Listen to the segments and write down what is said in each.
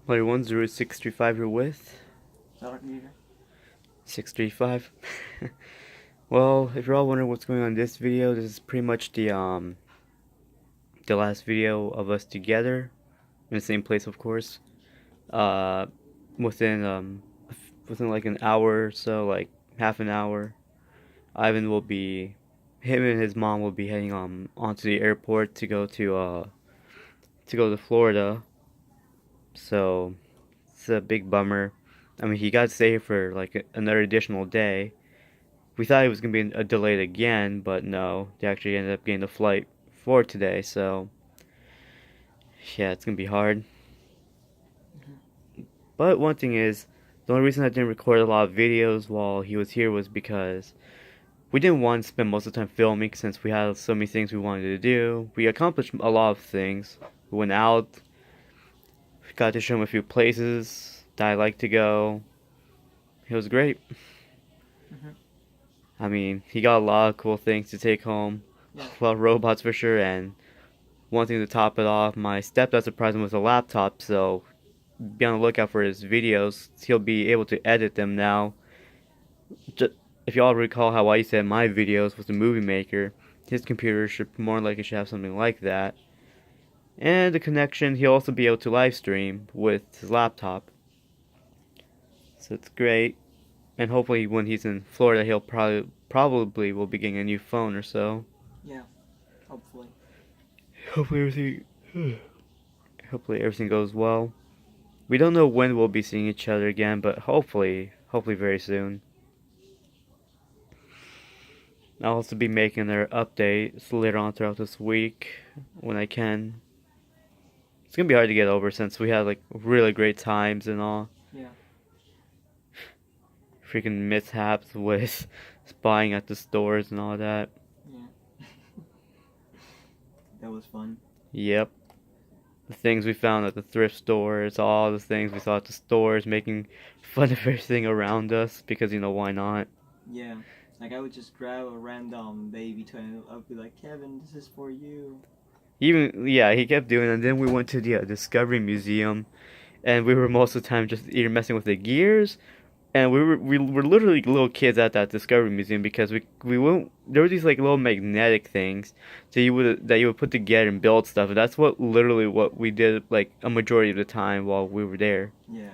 Player 10635 you're with? Zadakleader. 635. Well, if you're all wondering what's going on in this video, this is pretty much the last video of us together in the same place, of course. Uh, within within like an hour or so, like half an hour, Ivan will be, him and his mom will be heading onto the airport to go to Florida. So it's a big bummer. I mean, he got to stay here for like another additional day. We thought it was gonna be delayed again, but no, they actually ended up getting the flight for today. So yeah, it's gonna be hard. But one thing is, the only reason I didn't record a lot of videos while he was here was because we didn't want to spend most of the time filming since we had so many things we wanted to do. We accomplished a lot of things. We went out, got to show him a few places that I like to go. It was great. Mm-hmm. I mean, he got a lot of cool things to take home. Yeah. Well, robots for sure, and one thing to top it off, my stepdad surprised him with a laptop, so be on the lookout for his videos. He'll be able to edit them now. Just, if y'all recall how I used to edit my videos with the Movie Maker, his computer should more likely should have something like that. And the connection, he'll also be able to live stream with his laptop. So it's great. And hopefully when he's in Florida, he'll probably will be getting a new phone or so. Yeah. Hopefully. Hopefully everything goes well. We don't know when we'll be seeing each other again, but hopefully very soon. I'll also be making their updates later on throughout this week when I can. It's gonna be hard to get over since we had like really great times and all. Yeah. Freaking mishaps with spying at the stores and all that. Yeah. That was fun. Yep. The things we found at the thrift stores, all the things we saw at the stores, making fun of everything around us because, why not? Yeah. Like, I would just grab a random baby toy and I'd be like, Kevin, this is for you. Even, yeah, he kept doing it. And then we went to the Discovery Museum, and we were most of the time just either messing with the gears, and we were literally little kids at that Discovery Museum because we went, there were these like little magnetic things that you would put together and build stuff, and that's literally what we did like a majority of the time while we were there. Yeah.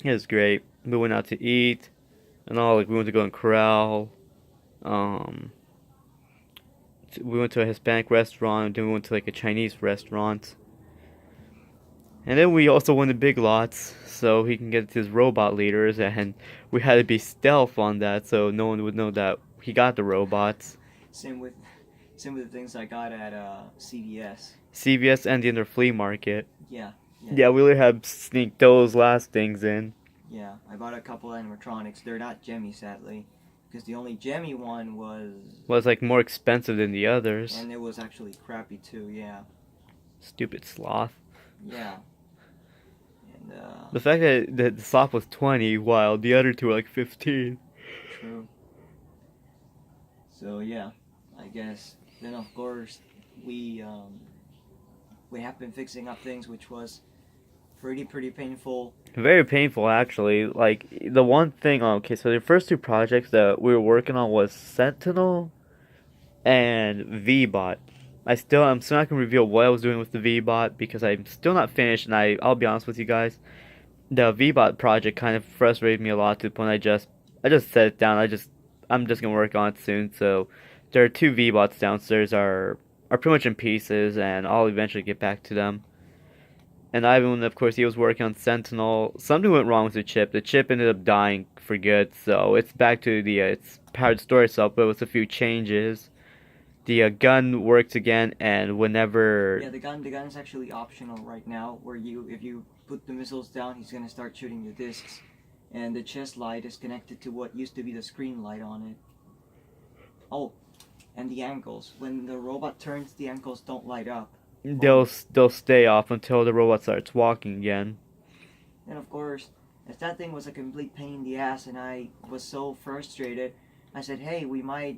It was great. We went out to eat and all, like we went to Golden Corral. Um, we went to a Hispanic restaurant, then we went to like a Chinese restaurant. And then we also went to Big Lots so he can get his robot leaders, and we had to be stealth on that so no one would know that he got the robots. Same with the things I got at CVS. CVS and the other flea market. Yeah. Yeah, we really had sneaked those last things in. Yeah, I bought a couple animatronics. They're not Gemmy, sadly, because the only Gemmy one Was like more expensive than the others. and it was actually crappy too. Yeah. Stupid sloth. Yeah. And The fact that the sloth was 20 while the other two were like 15. True. So yeah, I guess then of course we have been fixing up things, which was pretty painful. Very painful, actually. Like, the one thing, okay, so the first two projects that we were working on was Sentinel and VBot. I'm still not going to reveal what I was doing with the VBot because I'm still not finished, and I'll be honest with you guys. The VBot project kind of frustrated me a lot to the point I just set it down. I'm just going to work on it soon. So, there are two VBots downstairs are pretty much in pieces, and I'll eventually get back to them. And Ivan, of course, he was working on Sentinel. Something went wrong with the chip. The chip ended up dying for good, so it's back to the its powered storage cell, but with a few changes. The gun works again, and whenever Yeah, the gun's actually optional right now. Where if you put the missiles down, he's gonna start shooting the discs, and the chest light is connected to what used to be the screen light on it. Oh, and the ankles. When the robot turns, the ankles don't light up. they'll stay off until the robot starts walking again. And of course, as that thing was a complete pain in the ass, and I was so frustrated, I said, hey, we might,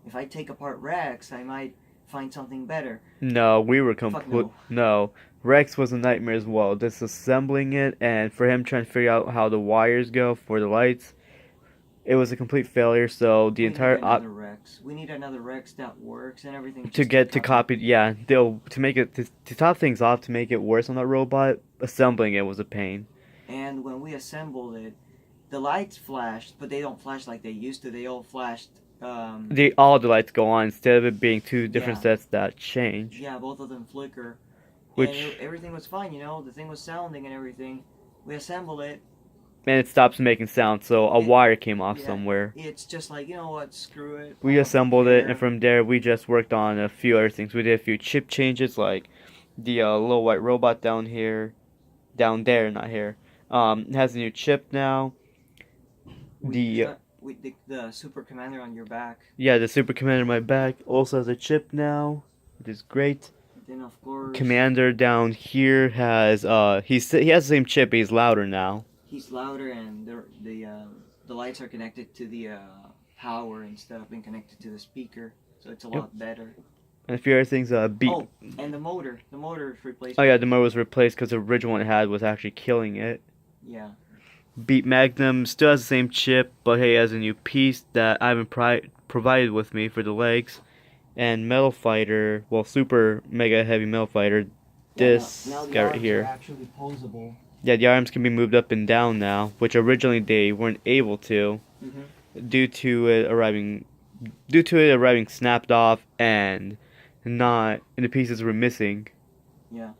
if I take apart Rex, I might find something better. No, we were Fuck complete. no. No, Rex was a nightmare as well. Disassembling it and for him trying to figure out how the wires go for the lights, it was a complete failure. So the We need entire another Rex. We need another Rex that works and everything. to Just get to copy. copy, yeah, they'll to make it to top things off to make it worse on that robot. Assembling it was a pain. And when we assembled it, the lights flashed, but they don't flash like they used to. They all flashed. All the lights go on instead of it being two different Yeah. sets that change. Yeah, both of them flicker. And Which everything was fine, the thing was sounding and everything. We assembled it. and it stops making sound, so a wire came off Yeah, somewhere. it's just like, you know what, screw it. We I don't assembled it, care. and from there we just worked on a few other things. We did a few chip changes, like the little white robot down there, not here. Has a new chip now. The Super Commander on your back. Yeah, the Super Commander on my back also has a chip now, which is great. Then of course Commander down here has he has the same chip, but he's louder now. he's louder, and the lights are connected to the power instead of being connected to the speaker, so it's a lot better. And a few other things beat. Oh, and the motor is replaced. Oh yeah, the motor was replaced because the original one it had was actually killing it. Yeah. Beat Magnum still has the same chip, but he has a new piece that I haven't provided with me for the legs. And Metal Fighter, well, Super Mega Heavy Metal Fighter, this now the guy right arms here. are actually posable. Yeah, the arms can be moved up and down now, which originally they weren't able to, due to it arriving snapped off and the pieces were missing. Yeah.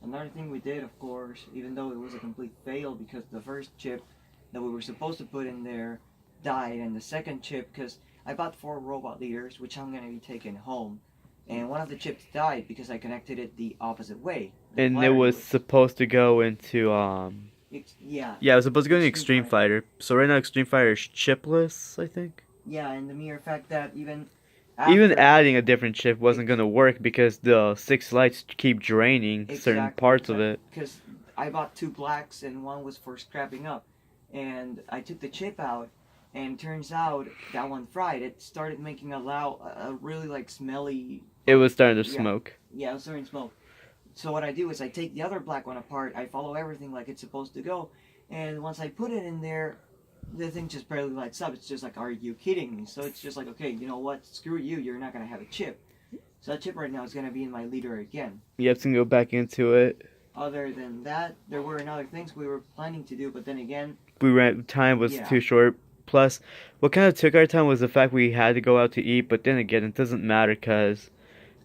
Another thing we did, of course, even though it was a complete fail because the first chip that we were supposed to put in there died, and the second chip, because I bought 4 robot leaders, which I'm going to be taking home, and one of the chips died because I connected it the opposite way. And it was supposed to go into yeah. Yeah, it was supposed to go into Extreme Fighter. So right now Extreme Fighter is chipless, I think. Yeah, and the mere fact that even adding a different chip wasn't going to work because the 6 lights keep draining certain parts of it. Because I bought 2 blacks and one was for scrapping up. And I took the chip out, and turns out that one fried. It started making a really like smelly... It was starting to smoke. Yeah, it was starting to smoke. So what I do is I take the other black one apart, I follow everything like it's supposed to go, and once I put it in there, the thing just barely lights up. It's just like, are you kidding me? So it's just like, okay, you know what? Screw you. You're not going to have a chip. So that chip right now is going to be in my leader again. You have to go back into it. Other than that, there were other things we were planning to do, but then again... Time was too short. Plus, what kind of took our time was the fact we had to go out to eat, but then again, it doesn't matter because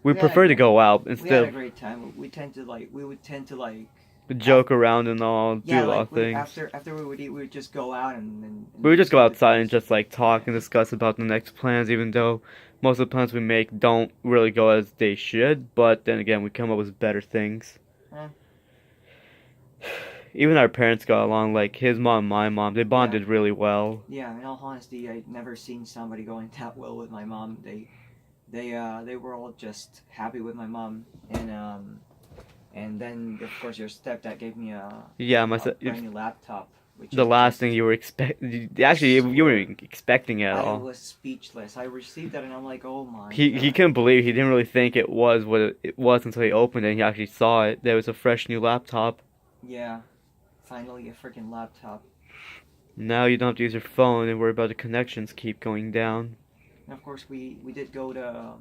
we prefer to go out instead of... We had a great time. We would tend to joke around and all, do a lot of things. After we would eat, we would just go out and we would just go outside and just like talk and discuss about the next plans, even though most of the plans we make don't really go as they should. But then again, we come up with better things. Even our parents got along, like his mom and my mom. They bonded really well. Yeah, in all honesty, I'd never seen somebody going that well with my mom. They were all just happy with my mom, and then of course your stepdad gave me a brand new laptop. The last thing you were actually you weren't expecting it at all. I was speechless. I received that and I'm like, oh my. He couldn't believe it. He didn't really think it was what it was until he opened it and he actually saw it. There was a fresh new laptop. Yeah, finally a freaking laptop. Now you don't have to use your phone and worry about the connections keep going down. And of course we did go to...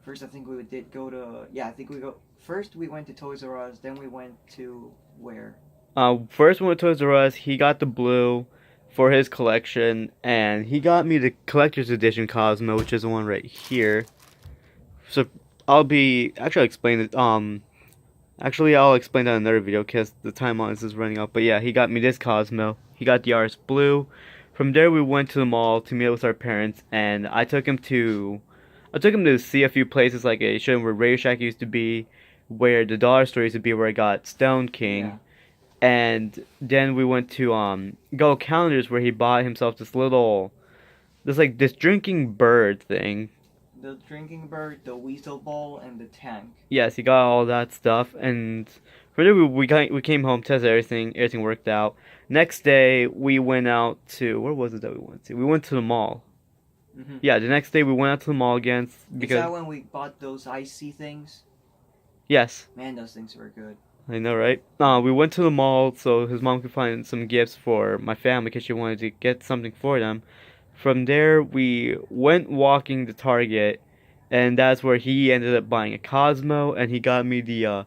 First I think we did go to... Yeah, I think First we went to Toys R Us, then we went to... Where? First we went to Toys R Us, he got the blue for his collection, and he got me the collector's edition Cosmo, which is the one right here. So I'll explain it. I'll explain that in another video because the time on this is running out. But yeah, he got me this Cosmo. He got the RS Blue. From there, we went to the mall to meet with our parents, and I took him to see a few places, like I showed him where Radio Shack used to be, where the dollar store used to be, where I got Stone King. Yeah. And then we went to Go Calendars, where he bought himself this drinking bird thing. The drinking bird, the weasel ball, and the tank. Yes, he got all that stuff, and from there we came home, tested everything worked out. Next day we went out to, where was it that we went to? We went to the mall. Mm-hmm. Yeah, the next day we went out to the mall again Is because that when we bought those icy things? yes, Man, those things were good. I know, right? We went to the mall so his mom could find some gifts for my family because she wanted to get something for them. From there, we went walking to Target, and that's where he ended up buying a Cosmo, and he got me the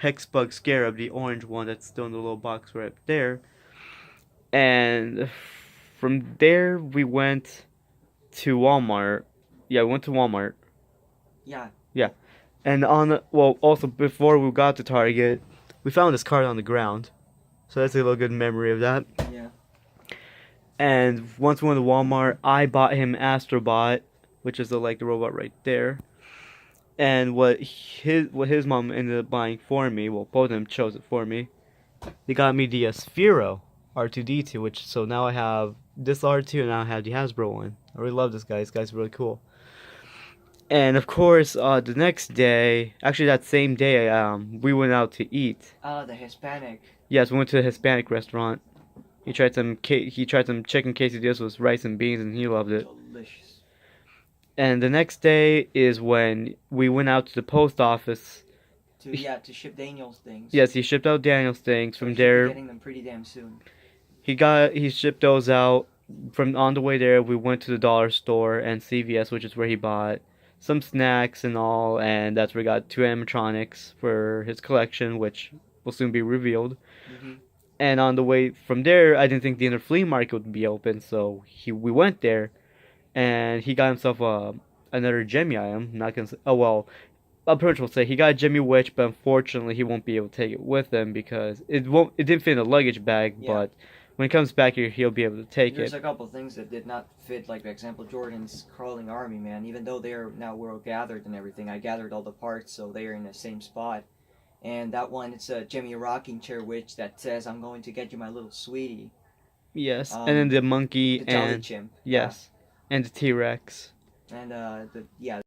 Hexbug Scarab, the orange one that's still in the little box right up there. And from there, we went to Walmart. Yeah, we went to Walmart. Yeah. Yeah. And well, also before we got to Target, we found this card on the ground. So that's a little good memory of that. Yeah. And once we went to Walmart, I bought him Astrobot, which is the robot right there. And what his mom ended up buying for me, well, both of them chose it for me. They got me the Sphero R2D2, which so now I have this R2 and now I have the Hasbro one. I really love this guy. This guy's really cool. And of course, the next day, actually that same day, we went out to eat. The Hispanic. Yes, we went to a Hispanic restaurant. He tried some chicken quesadillas with rice and beans, and he loved it. Delicious. And the next day is when we went out to the post office. To ship Daniel's things. Yes, he shipped out Daniel's things. So From he should be there, getting them pretty damn soon. he shipped those out. From on the way there, we went to the dollar store and CVS, which is where he bought some snacks and all, and that's where he got two animatronics for his collection, which will soon be revealed. Mm-hmm. And on the way from there, I didn't think the inner flea market would be open, so we went there, and he got himself another Jimmy item. Not gonna say, oh well, I pretty much will say he got a Jimmy Witch, but unfortunately he won't be able to take it with him because it didn't fit in the luggage bag. Yeah. But when he comes back here, he'll be able to take There's it. a couple things that did not fit, like for example Jordan's crawling army, man. Even though they are now world gathered and everything, I gathered all the parts so they are in the same spot. And that one, it's a Jimmy rocking chair witch that says, "I'm going to get you, my little sweetie." Yes, and then the monkey The Jolly and Chimp. yes, and the T-Rex. And yeah,